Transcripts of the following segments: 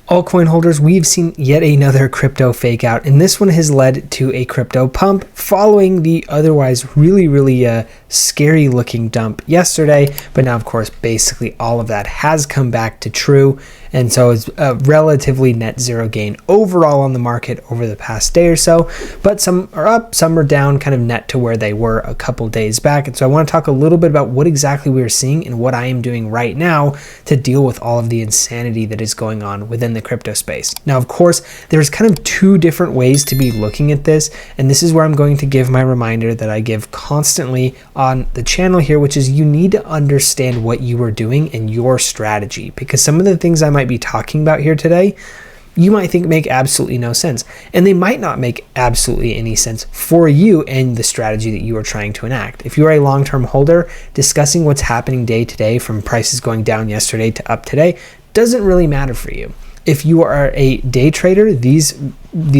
Altcoin holders, we've seen yet another crypto fake out, and this one has led to a crypto pump following the otherwise really scary looking dump yesterday. But now, of course, basically all of that has come back to true, and so it's a relatively net zero gain overall on the market over the past day or so. But some are up, some are down, kind of net to where they were a couple days back. And so I want to talk a little bit about what exactly we are seeing and what I am doing right now to deal with all of the insanity that is going on within the crypto space. Now, of course, there's kind of two different ways to be looking at this, and this is where I'm going to give my reminder that I give constantly on the channel here, which is you need to understand what you are doing and your strategy, because some of the things I might be talking about here today you might think make absolutely no sense, and they might not make absolutely any sense for you and the strategy that you are trying to enact. If you are a long-term holder, discussing what's happening day to day from prices going down yesterday to up today doesn't really matter for you. If you are a day trader, these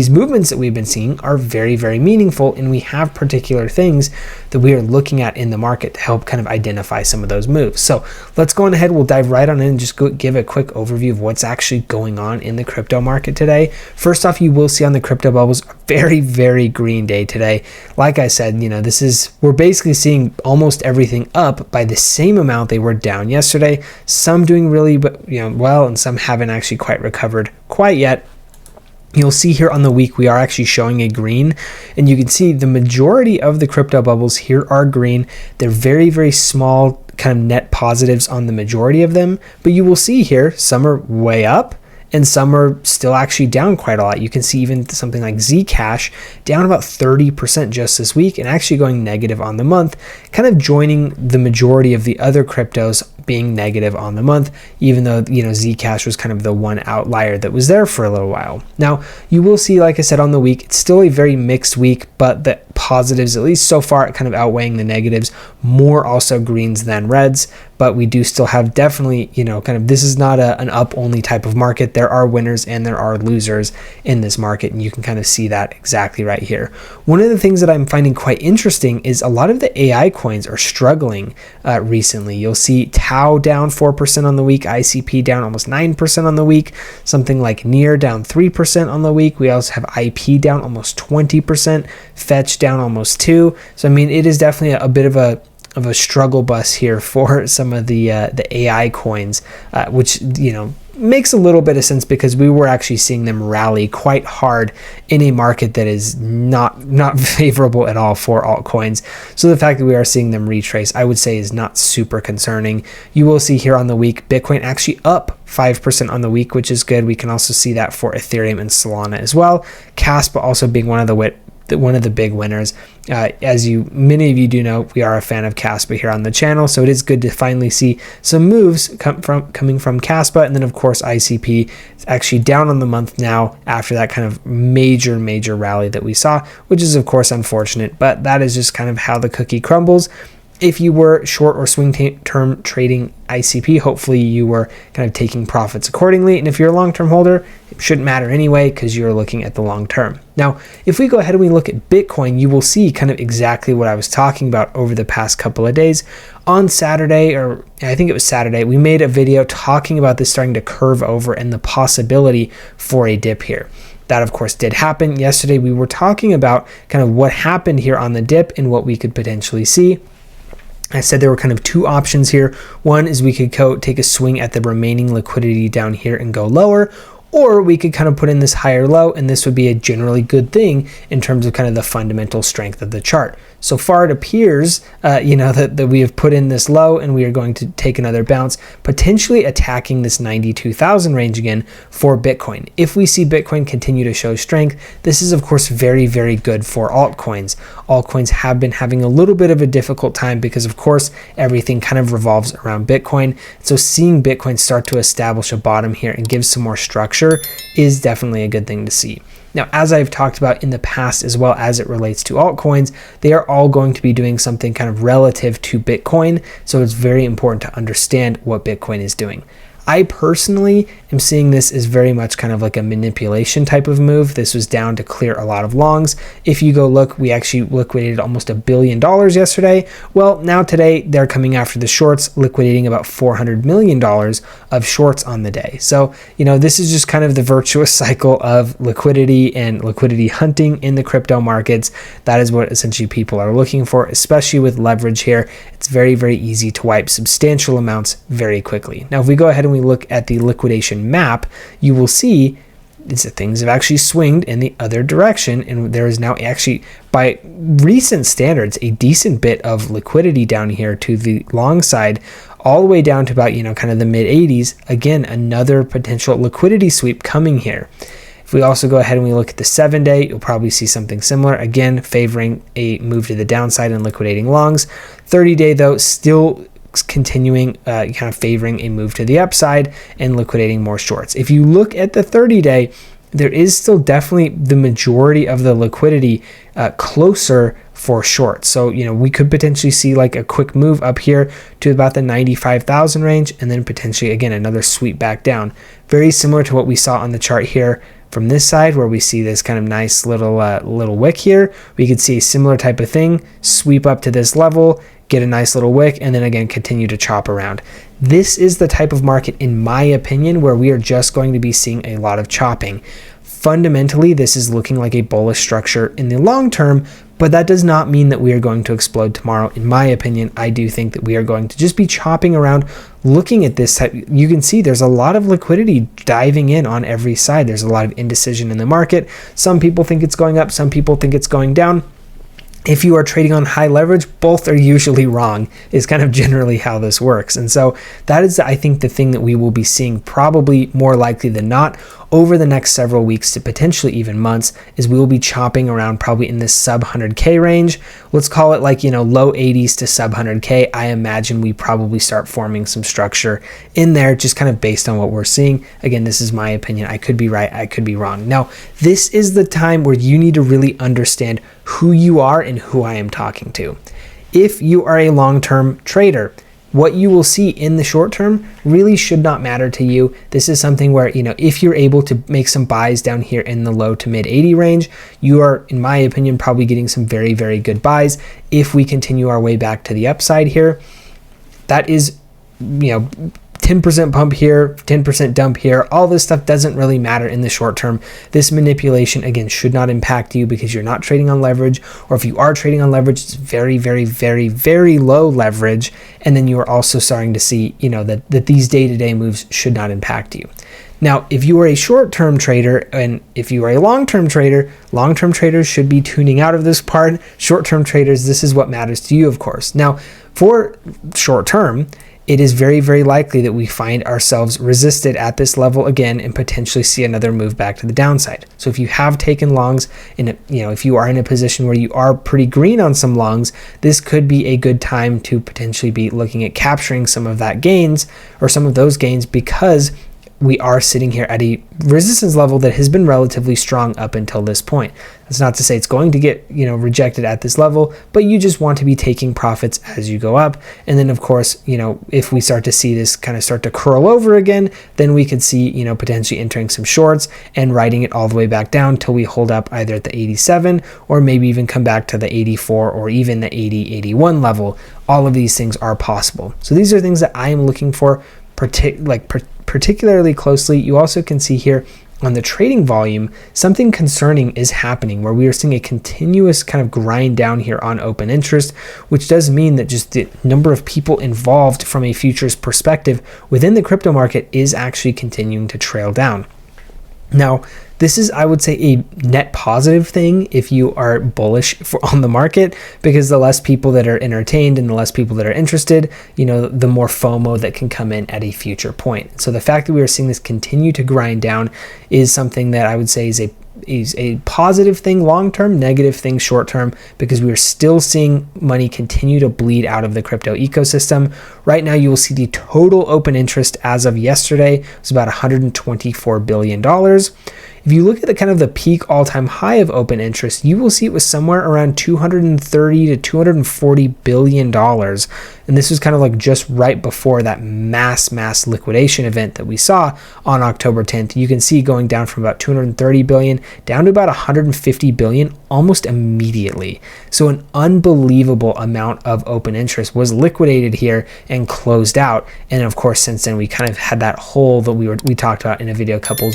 movements that we've been seeing are very meaningful, and we have particular things that we are looking at in the market to help kind of identify some of those moves. So let's go on ahead, we'll dive right on in and just give a quick overview of what's actually going on in the crypto market today. First off, you will see on the crypto bubbles a very green day today. Like I said, we're basically seeing almost everything up by the same amount they were down yesterday. Some doing really well, and some haven't actually quite recovered quite yet. You'll see here on the week we are actually showing a green, and you can see the majority of the crypto bubbles here are green. They're very small kind of net positives on the majority of them, but you will see here some are way up and some are still actually down quite a lot. You can see even something like Zcash down about 30% just this week and actually going negative on the month, kind of joining the majority of the other cryptos being negative on the month, even though Zcash was kind of the one outlier that was there for a little while. Now you will see, like I said, on the week it's still a very mixed week, but the positives, at least so far, kind of outweighing the negatives, more also greens than reds. But we do still have definitely, kind of, this is not an up only type of market. There are winners and there are losers in this market, and you can kind of see that exactly right here. One of the things that I'm finding quite interesting is a lot of the AI coins are struggling recently. You'll see Tau down 4% on the week, ICP down almost 9% on the week, something like Near down 3% on the week. We also have IP down almost 20%, Fetch down almost 2%. So I mean, it is definitely a bit of a struggle bus here for some of the AI coins, which makes a little bit of sense because we were actually seeing them rally quite hard in a market that is not favorable at all for altcoins. So the fact that we are seeing them retrace, I would say, is not super concerning. You will see here on the week Bitcoin actually up 5% on the week, which is good. We can also see that for Ethereum and Solana as well. Kaspa also being one of the big winners. As many of you do know, we are a fan of Kaspa here on the channel, so it is good to finally see some moves coming from Kaspa. And then of course ICP is actually down on the month now after that kind of major rally that we saw, which is of course unfortunate, but that is just kind of how the cookie crumbles. If you were short or swing term trading ICP, hopefully you were kind of taking profits accordingly. And if you're a long-term holder, it shouldn't matter anyway because you're looking at the long term. Now, if we go ahead and we look at Bitcoin, you will see kind of exactly what I was talking about over the past couple of days. On Saturday, or I think it was Saturday, we made a video talking about this starting to curve over and the possibility for a dip here. That, of course, did happen. Yesterday, we were talking about kind of what happened here on the dip and what we could potentially see. I said there were kind of two options here. One is we could take a swing at the remaining liquidity down here and go lower, or we could kind of put in this higher low, and this would be a generally good thing in terms of kind of the fundamental strength of the chart. So far it appears that we have put in this low and we are going to take another bounce, potentially attacking this 92,000 range again for Bitcoin. If we see Bitcoin continue to show strength, this is of course very good for altcoins. Altcoins have been having a little bit of a difficult time because of course everything kind of revolves around Bitcoin. So seeing Bitcoin start to establish a bottom here and give some more structure is definitely a good thing to see. Now, as I've talked about in the past as well as it relates to altcoins, they are all going to be doing something kind of relative to Bitcoin. So it's very important to understand what Bitcoin is doing. I personally am seeing this as very much kind of like a manipulation type of move. This was down to clear a lot of longs. If you go look, we actually liquidated almost $1 billion yesterday. Well, now today they're coming after the shorts, liquidating about $400 million of shorts on the day. So, this is just kind of the virtuous cycle of liquidity and liquidity hunting in the crypto markets. That is what essentially people are looking for, especially with leverage here. It's very, very easy to wipe substantial amounts very quickly. Now, if we go ahead and we look at the liquidation map, you will see is that things have actually swinged in the other direction, and there is now actually, by recent standards, a decent bit of liquidity down here to the long side, all the way down to about, kind of the mid 80s. Again, another potential liquidity sweep coming here. If we also go ahead and we look at the 7-day, you'll probably see something similar, again favoring a move to the downside and liquidating longs. 30-day though, still continuing kind of favoring a move to the upside and liquidating more shorts. If you look at the 30-day, there is still definitely the majority of the liquidity closer for shorts. So, we could potentially see like a quick move up here to about the 95,000 range, and then potentially again another sweep back down. Very similar to what we saw on the chart here from this side, where we see this kind of nice little wick here. We could see a similar type of thing, sweep up to this level, get a nice little wick, and then again continue to chop around. This is the type of market, in my opinion, where we are just going to be seeing a lot of chopping. Fundamentally, this is looking like a bullish structure in the long term, but that does not mean that we are going to explode tomorrow. In my opinion, I do think that we are going to just be chopping around, looking at this type. You can see there's a lot of liquidity diving in on every side. There's a lot of indecision in the market. Some people think it's going up, some people think it's going down. If you are trading on high leverage, both are usually wrong, is kind of generally how this works. And so that is, I think, the thing that we will be seeing probably more likely than not over the next several weeks to potentially even months, is we will be chopping around probably in this sub 100K range. Let's call it like, low 80s to sub 100K. I imagine we probably start forming some structure in there, just kind of based on what we're seeing. Again, this is my opinion. I could be right, I could be wrong. Now, this is the time where you need to really understand who you are and who I am talking to. If you are a long-term trader, what you will see in the short term really should not matter to you. This is something where, if you're able to make some buys down here in the low to mid 80 range, you are, in my opinion, probably getting some very, very good buys. If we continue our way back to the upside here, that is, 10% pump here, 10% dump here. All this stuff doesn't really matter in the short term. This manipulation, again, should not impact you because you're not trading on leverage, or if you are trading on leverage, it's very, very, very, very low leverage. And then you are also starting to see, that these day-to-day moves should not impact you. Now, if you are a short-term trader and if you are a long-term traders should be tuning out of this part. Short-term traders, this is what matters to you, of course. Now, for short-term, it is very, very likely that we find ourselves resisted at this level again and potentially see another move back to the downside. So if you have taken longs, if you are in a position where you are pretty green on some longs, this could be a good time to potentially be looking at capturing some of that gains, or some of those gains, because we are sitting here at a resistance level that has been relatively strong up until this point. That's not to say it's going to get, rejected at this level, but you just want to be taking profits as you go up. And then of course, if we start to see this kind of start to curl over again, then we could see, potentially entering some shorts and riding it all the way back down till we hold up either at the 87 or maybe even come back to the 84 or even the 80, 81 level. All of these things are possible. So these are things that I am looking for particularly closely. You also can see here on the trading volume, something concerning is happening where we are seeing a continuous kind of grind down here on open interest, which does mean that just the number of people involved from a futures perspective within the crypto market is actually continuing to trail down. Now, this is, I would say, a net positive thing if you are bullish on the market, because the less people that are entertained and the less people that are interested, the more FOMO that can come in at a future point. So the fact that we are seeing this continue to grind down is something that I would say is a positive thing long term, negative thing short term, because we are still seeing money continue to bleed out of the crypto ecosystem. Right now, you will see the total open interest as of yesterday was about $124 billion. If If you look at the kind of the peak all-time high of open interest, you will see it was somewhere around $230 to $240 billion. And this was kind of like just right before that mass liquidation event that we saw on October 10th. You can see going down from about 230 billion down to about 150 billion almost immediately. So an unbelievable amount of open interest was liquidated here and closed out. And of course, since then we kind of had that hole that we talked about in a video a couple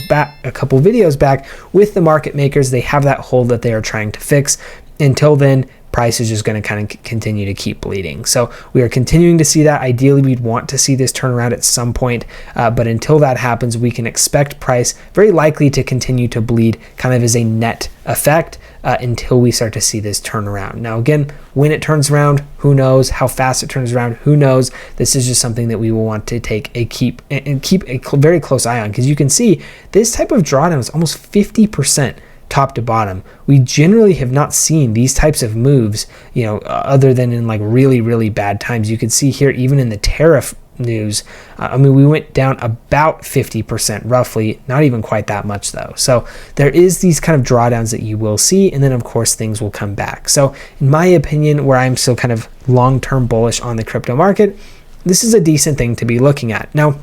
videos back with the market makers. They have that hole that they are trying to fix. Until then, price is just going to kind of continue to keep bleeding. So we are continuing to see that. Ideally, we'd want to see this turn around at some point, but until that happens, we can expect price very likely to continue to bleed kind of as a net effect until we start to see this turn around. Now, again, when it turns around, who knows? How fast it turns around, who knows? This is just something that we will want to keep a very close eye on, because you can see this type of drawdown is almost 50%. Top to bottom. We generally have not seen these types of moves, other than in like really bad times. You can see here, even in the tariff news, we went down about 50% roughly, not even quite that much though. So there is these kind of drawdowns that you will see, and then of course things will come back. So in my opinion, where I'm still kind of long-term bullish on the crypto market, this is a decent thing to be looking at. Now,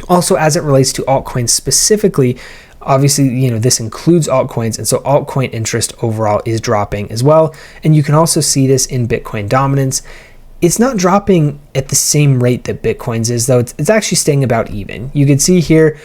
also as it relates to altcoins specifically, obviously, this includes altcoins, and so altcoin interest overall is dropping as well. And you can also see this in Bitcoin dominance. It's not dropping at the same rate that Bitcoin's is, though. It's actually staying about even. You can see here,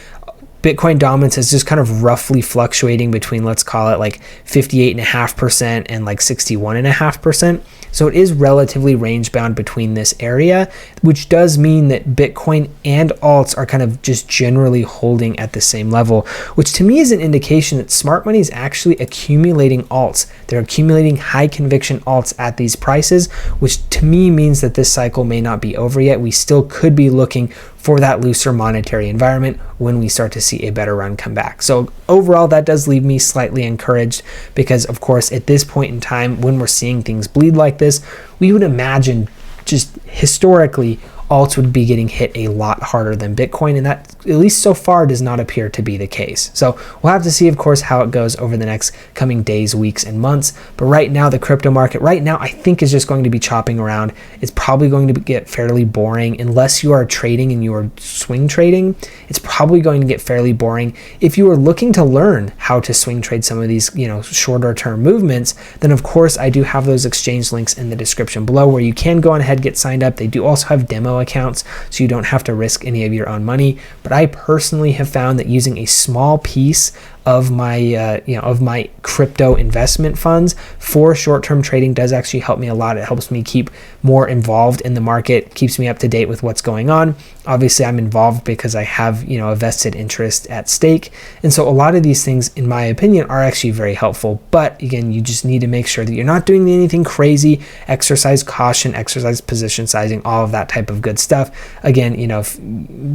Bitcoin dominance is just kind of roughly fluctuating between, let's call it like 58.5% and like 61.5%. So it is relatively range bound between this area, which does mean that Bitcoin and alts are kind of just generally holding at the same level, which to me is an indication that smart money is actually accumulating alts. They're accumulating high conviction alts at these prices, which to me means that this cycle may not be over yet. We still could be looking for that looser monetary environment when we start to see a better run come back. So overall, that does leave me slightly encouraged, because of course, at this point in time, when we're seeing things bleed like this, we would imagine just historically alts would be getting hit a lot harder than Bitcoin, and that, at least so far, does not appear to be the case. So we'll have to see, of course, how it goes over the next coming days, weeks, and months. But right now, the crypto market I think is just going to be chopping around. It's probably going to get fairly boring unless you are trading and you are swing trading. It's probably going to get fairly boring. If you are looking to learn how to swing trade some of these, shorter term movements, then of course I do have those exchange links in the description below where you can go on ahead, get signed up. They do also have demo accounts, so you don't have to risk any of your own money. But I personally have found that using a small piece of my crypto investment funds for short-term trading does actually help me a lot. It helps me keep more involved in the market, keeps me up to date with what's going on. Obviously, I'm involved because I have, a vested interest at stake. And so a lot of these things, in my opinion, are actually very helpful. But again, you just need to make sure that you're not doing anything crazy, exercise caution, exercise position sizing, all of that type of good stuff. Again,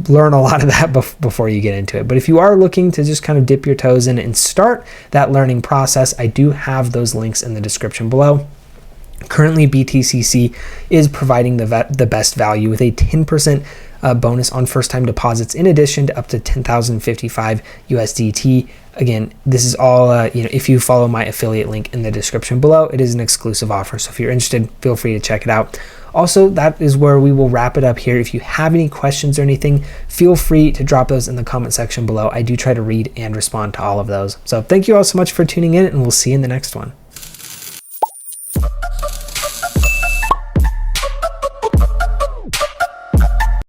learn a lot of that before you get into it. But if you are looking to just kind of dip your toes in and start that learning process, I do have those links in the description below. Currently, BTCC is providing the best value with a 10% bonus on first-time deposits, in addition to up to 10,055 USDT. Again, this is all, if you follow my affiliate link in the description below, it is an exclusive offer. So if you're interested, feel free to check it out. Also, that is where we will wrap it up here. If you have any questions or anything, feel free to drop those in the comment section below. I do try to read and respond to all of those. So thank you all so much for tuning in, and we'll see you in the next one.